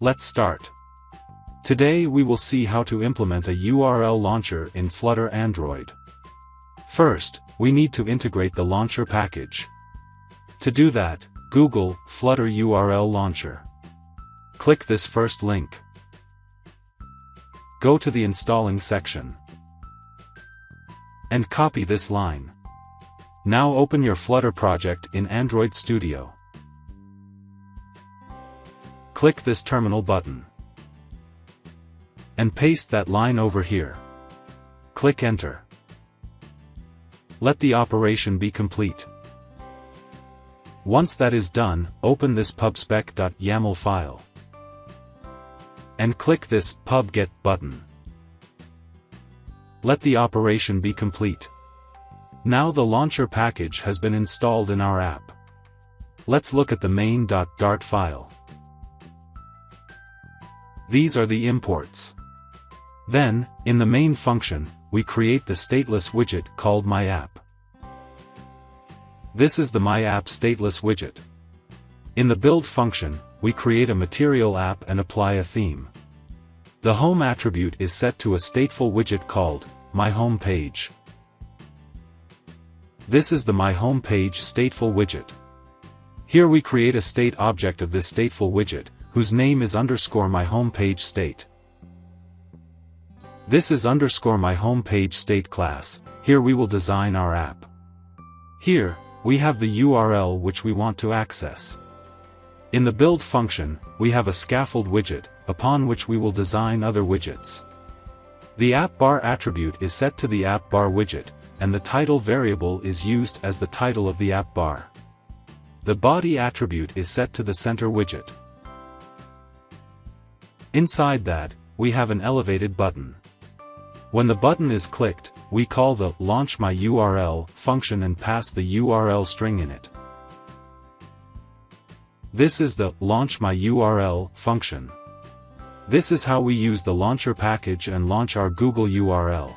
Let's start. Today we will see how to implement a URL launcher in Flutter Android. First, we need to integrate the launcher package. To do that, Google Flutter URL Launcher. Click this first link. Go to the installing section and copy this line. Now open your Flutter project in Android Studio. Click this terminal button and paste that line over here. Click Enter. Let the operation be complete. Once that is done, open this pubspec.yaml file and click this pub-get button. Let the operation be complete. Now the launcher package has been installed in our app. Let's look at the main.dart file. These are the imports. Then, in the main function, we create the stateless widget called MyApp. This is the MyApp stateless widget. In the build function, we create a material app and apply a theme. The home attribute is set to a stateful widget called MyHomePage. This is the MyHomePage stateful widget. Here we create a state object of this stateful widget, whose name is _MyHomePageState. This is _MyHomePageState class. Here we will design our app. Here, we have the URL which we want to access. In the build function, we have a scaffold widget, upon which we will design other widgets. The app bar attribute is set to the app bar widget, and the title variable is used as the title of the app bar. The body attribute is set to the center widget. Inside that, we have an elevated button. When the button is clicked, we call the launchMyURL function and pass the URL string in it. This is the launchMyURL function. This is how we use the launcher package and launch our Google URL.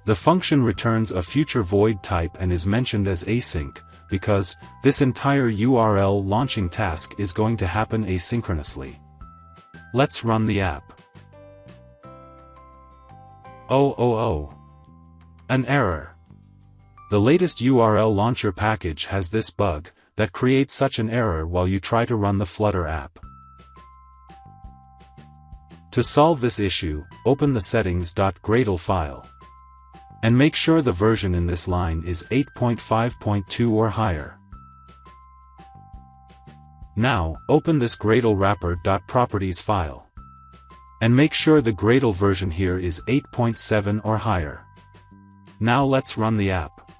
The function returns a future void type and is mentioned as async, because this entire URL launching task is going to happen asynchronously. Let's run the app. Oh. An error. The latest URL launcher package has this bug that creates such an error while you try to run the Flutter app. To solve this issue, open the settings.gradle file and make sure the version in this line is 8.5.2 or higher. Now, open this Gradle wrapper.properties file and make sure the Gradle version here is 8.7 or higher. Now let's run the app.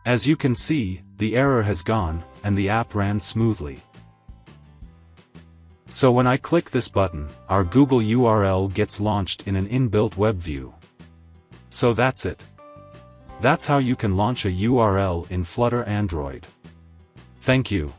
As you can see, the error has gone, and the app ran smoothly. So when I click this button, our Google URL gets launched in an inbuilt web view. So that's it. That's how you can launch a URL in Flutter Android. Thank you.